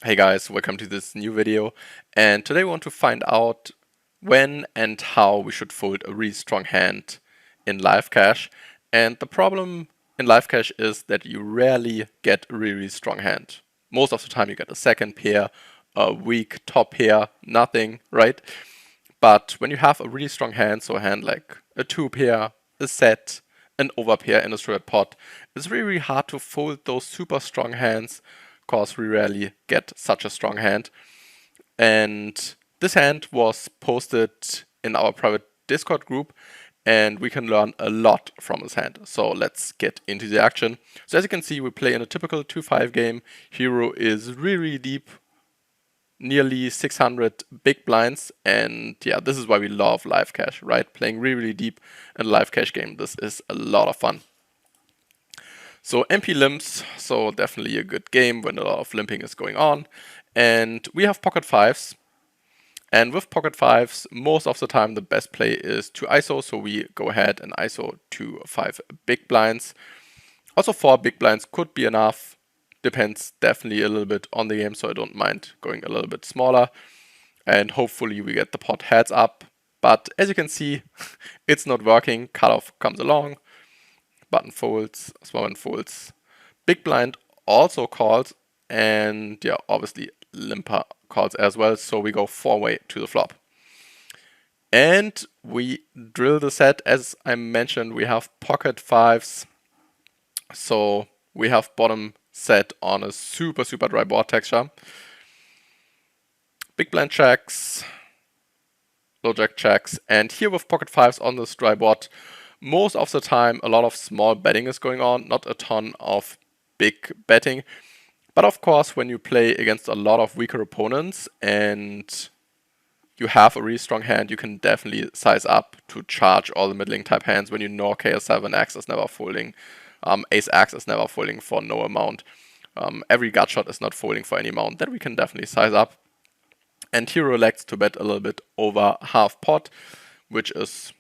Hey guys, welcome to this new video, and today we want to find out when and how we should fold a really strong hand in live cash. And the problem in live cash is that you rarely get a really strong hand. Most of the time you get a second pair, a weak top pair, nothing, right? But when you have a really strong hand, so a hand like a two pair, a set, an overpair in a straight pot, it's really hard to fold those super strong hands because we rarely get such a strong hand. And this hand was posted in our private Discord group, and we can learn a lot from this hand. So let's get into the action. So as you can see, we play in a typical 2-5 game. Hero is really deep, nearly 600 big blinds, and yeah, this is why we love live cash, right? Playing really deep in a live cash game, this is a lot of fun. So MP limps, so definitely a good game when a lot of limping is going on. And we have pocket fives, and with pocket fives, most of the time the best play is to ISO, so we go ahead and ISO to 5 big blinds. Also 4 big blinds could be enough, depends definitely a little bit on the game, so I don't mind going a little bit smaller. And hopefully we get the pot heads up. But as you can see, it's not working. Cutoff comes along, button folds, small one folds. Big blind also calls, and yeah, obviously limper calls as well. So we go 4-way to the flop. And we drill the set. As I mentioned, we have pocket fives. So we have bottom set on a super dry board texture. Big blind checks, low jack checks, and here with pocket fives on this dry board, most of the time a lot of small betting is going on, not a ton of big betting. But of course, when you play against a lot of weaker opponents and you have a really strong hand, you can definitely size up to charge all the middling type hands when you know KS7X is never folding, Ace-X is never folding for no amount. Every gut shot is not folding for any amount. Then we can definitely size up. And Hero elects to bet a little bit over half pot, which is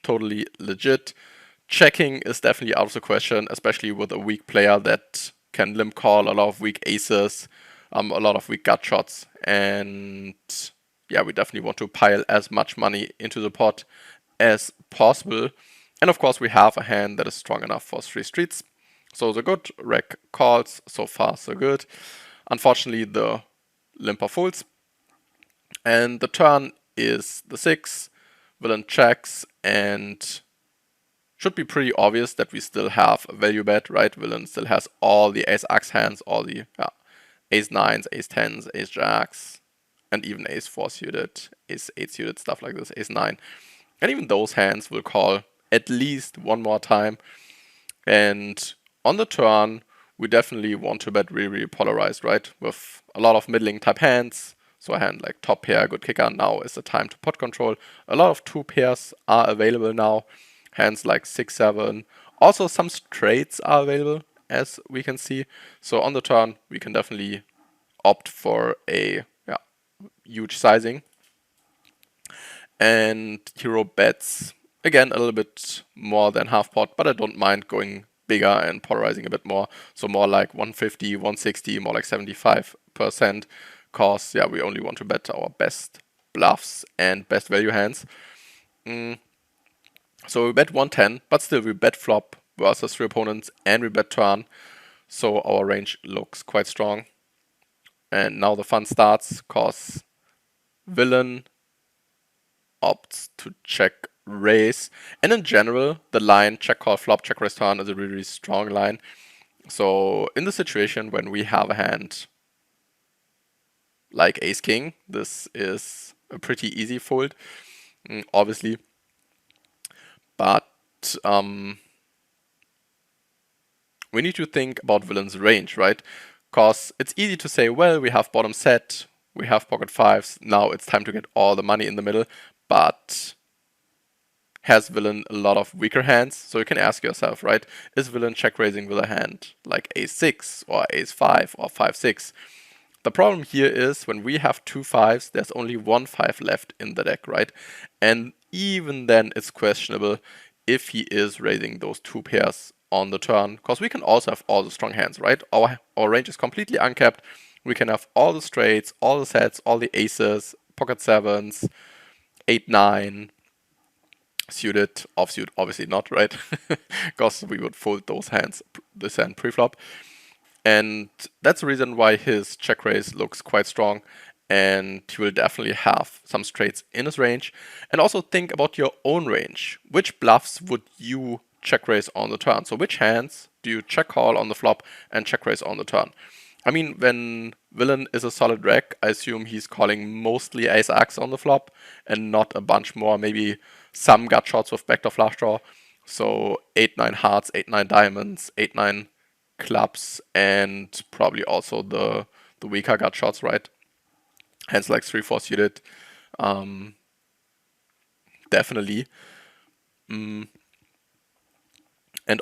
totally legit. Checking is definitely out of the question, especially with a weak player that can limp call a lot of weak aces, a lot of weak gut shots. And yeah, we definitely want to pile as much money into the pot as possible. And of course, we have a hand that is strong enough for 3 streets. So the good rec calls, so far so good. Unfortunately, the limper folds. And the turn is the 6, villain checks, and should be pretty obvious that we still have a value bet, right? Villain still has all the ace-axe hands, all the ace-9s, ace-10s, ace-jacks, and even ace-4 suited, ace-8 suited, stuff like this, ace-9. And even those hands will call at least one more time. And on the turn, we definitely want to bet really polarized, right? With a lot of middling type hands. So a hand like top pair, good kicker, now is the time to pot control. A lot of 2 pairs are available now. Hands like 6-7. Also some straights are available, as we can see. So on the turn, we can definitely opt for a huge sizing. And Hero bets, again, a little bit more than half pot, but I don't mind going bigger and polarizing a bit more. So more like 150, 160, more like 75%. Cause yeah, we only want to bet our best bluffs and best value hands. So we bet 110, but still we bet flop versus 3 opponents and we bet turn. So our range looks quite strong. And now the fun starts, cause villain opts to check raise. And in general, the line check call flop, check raise turn is a really strong line. So in the situation when we have a hand like ace king, this is a pretty easy fold, obviously. But we need to think about villain's range, right? Because it's easy to say, well, we have bottom set, we have pocket fives, now it's time to get all the money in the middle, but has villain a lot of weaker hands? So you can ask yourself, right, is villain check raising with a hand like ace-6 or ace-5 or 5-6? The problem here is when we have 2 5s, there's only 1 5 left in the deck, right? And even then it's questionable if he is raising those 2 pairs on the turn, because we can also have all the strong hands, right? Our range is completely uncapped. we can have all the straights, all the sets, all the aces, pocket sevens, 8-9, suited, offsuit, obviously not, right? Because we would fold those hands, this hand pre-flop. And that's the reason why his check raise looks quite strong. And he will definitely have some straights in his range. And also think about your own range. Which bluffs would you check raise on the turn? So which hands do you check call on the flop and check raise on the turn? I mean, when villain is a solid reg, I assume he's calling mostly ace-x on the flop and not a bunch more, maybe some gut shots with backdoor flush draw. So 8-9 hearts, 8-9 diamonds, 8-9 clubs, and probably also the weaker gut shots, right? Hands like 3-4 suited. Definitely. And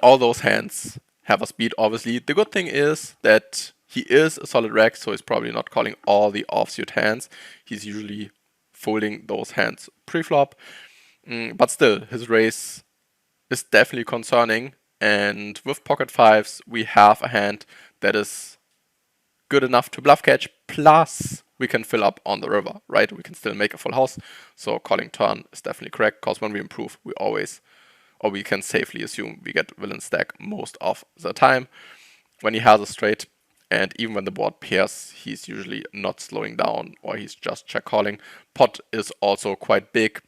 all those hands have a speed, obviously. The good thing is that he is a solid reg, so he's probably not calling all the offsuit hands. He's usually folding those hands pre-flop. But still, his raise is definitely concerning. And with pocket fives, we have a hand that is good enough to bluff catch, plus we can fill up on the river, right? We can still make a full house. So calling turn is definitely correct, because when we improve, we always, or we can safely assume we get villain stack most of the time. When he has a straight, and even when the board pairs, he's usually not slowing down, or he's just check calling. Pot is also quite big.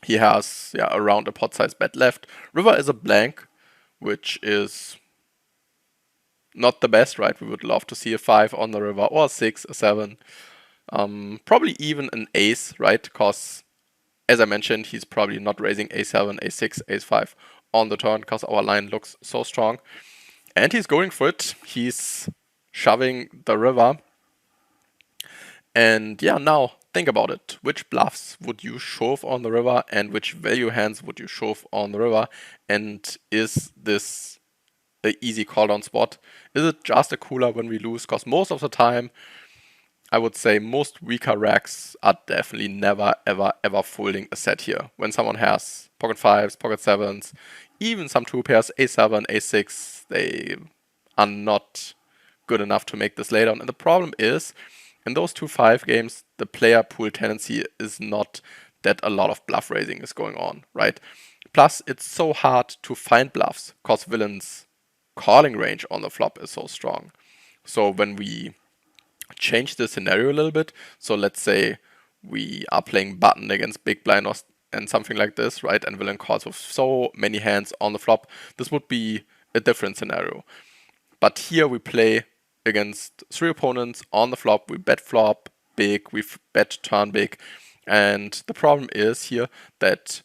He has around a pot size bet left. River is a blank, which is not the best, right? We would love to see a 5 on the river, or a 6, a 7. Probably even an ace, right? Because, as I mentioned, he's probably not raising a7, a6, ace5 on the turn, because our line looks so strong. And he's going for it. He's shoving the river. And yeah, now think about it. Which bluffs would you shove on the river, and which value hands would you shove on the river? And is this an easy call down spot? Is it just a cooler when we lose? Because most of the time, I would say most weaker racks are definitely never, ever, ever folding a set here. When someone has pocket fives, pocket sevens, even some two pairs, a7, a6, they are not good enough to make this laydown. And the problem is, in those 2-5 games, the player pool tendency is not that a lot of bluff raising is going on, right? Plus, it's so hard to find bluffs, because villain's calling range on the flop is so strong. So when we change the scenario a little bit, so let's say we are playing button against big blind or and something like this, right? And villain calls with so many hands on the flop, this would be a different scenario. But here we play against 3 opponents on the flop, we bet flop big, we bet turn big, and the problem is here that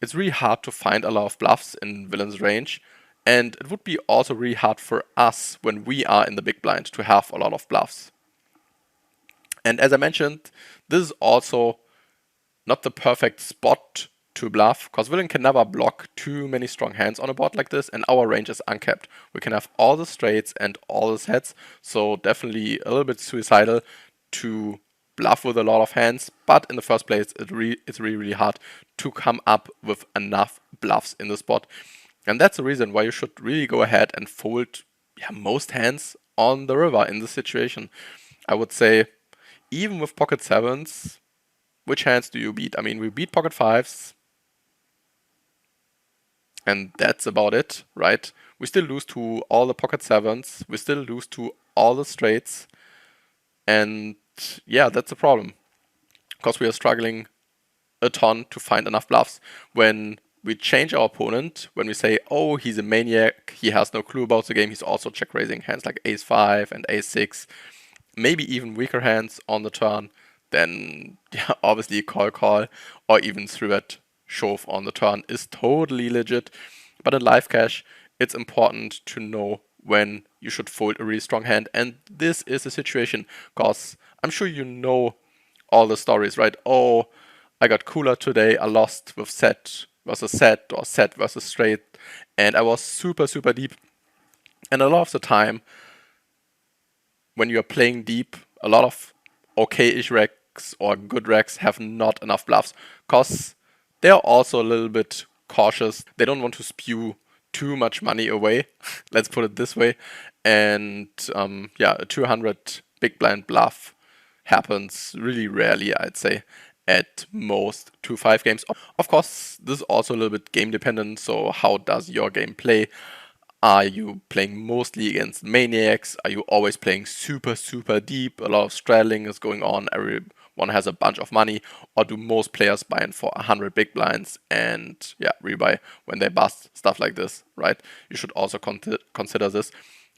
it's really hard to find a lot of bluffs in villain's range, and it would be also really hard for us when we are in the big blind to have a lot of bluffs. And as I mentioned, this is also not the perfect spot to bluff, because villain can never block too many strong hands on a board like this, and our range is uncapped. We can have all the straights and all the sets, so definitely a little bit suicidal to bluff with a lot of hands, but in the first place, it's really, really hard to come up with enough bluffs in the spot. And that's the reason why you should really go ahead and fold most hands on the river in this situation. I would say, even with pocket sevens, which hands do you beat? I mean, we beat pocket fives, and that's about it, right? We still lose to all the pocket sevens, we still lose to all the straights, and yeah, that's the problem. Because we are struggling a ton to find enough bluffs. When we change our opponent, when we say, oh, he's a maniac, he has no clue about the game, he's also check raising hands like ace5 and ace6, maybe even weaker hands on the turn, then obviously call, or even 3-bet shove on the turn is totally legit. But in live cash, it's important to know when you should fold a really strong hand, and this is the situation, because I'm sure you know all the stories, right? Oh, I got cooler today, I lost with set versus set, or set versus straight, and I was super, super deep. And a lot of the time, when you are playing deep, a lot of okay-ish racks or good racks have not enough bluffs, because they're also a little bit cautious. They don't want to spew too much money away, let's put it this way. And a 200 big blind bluff happens really rarely, I'd say, at most 2-5 games. Of course, this is also a little bit game dependent, so how does your game play? Are you playing mostly against maniacs? Are you always playing super, super deep? A lot of straddling is going on. Everyone has a bunch of money. Or do most players buy in for 100 big blinds and rebuy when they bust? Stuff like this, right? You should also consider this.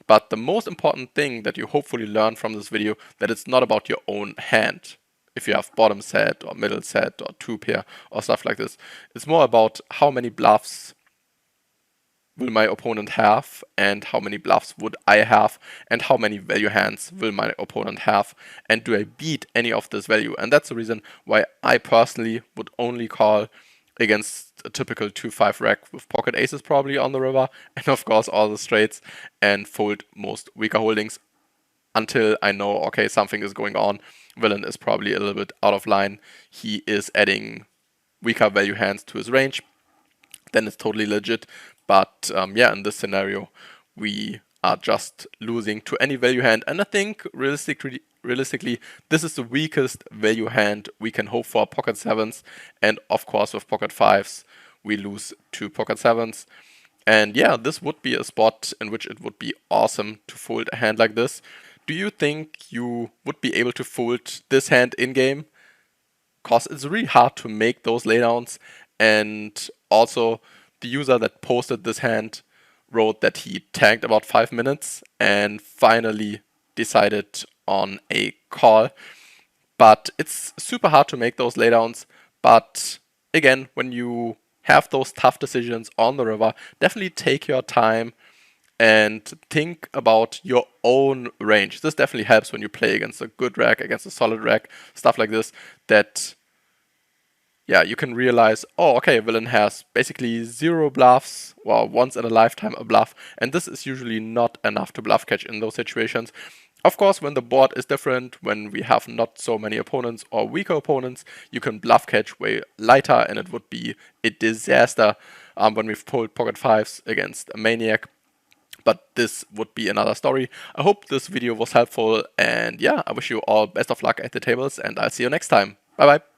But the most important thing that you hopefully learn from this video, that it's not about your own hand. If you have bottom set or middle set or two pair or stuff like this, it's more about how many bluffs will my opponent have, and how many bluffs would I have, and how many value hands will my opponent have, and do I beat any of this value? And that's the reason why I personally would only call against a typical 2-5 rack with pocket aces probably on the river, and of course all the straights, and fold most weaker holdings until I know, okay, something is going on. Villain is probably a little bit out of line. He is adding weaker value hands to his range. Then it's totally legit. But in this scenario, we are just losing to any value hand. And I think realistically, this is the weakest value hand we can hope for. Pocket sevens. And of course, with pocket fives, we lose to pocket sevens. And yeah, this would be a spot in which it would be awesome to fold a hand like this. Do you think you would be able to fold this hand in-game? Because it's really hard to make those laydowns. And also, the user that posted this hand wrote that he tanked about 5 minutes and finally decided on a call. But it's super hard to make those laydowns. But again, when you have those tough decisions on the river, definitely take your time and think about your own range. This definitely helps when you play against a good rack, against a solid rack, stuff like this, that you can realize, oh, okay, villain has basically 0 bluffs, well, once in a lifetime a bluff, and this is usually not enough to bluff catch in those situations. Of course, when the board is different, when we have not so many opponents or weaker opponents, you can bluff catch way lighter, and it would be a disaster when we've pulled pocket fives against a maniac. But this would be another story. I hope this video was helpful, and I wish you all best of luck at the tables, and I'll see you next time. Bye bye.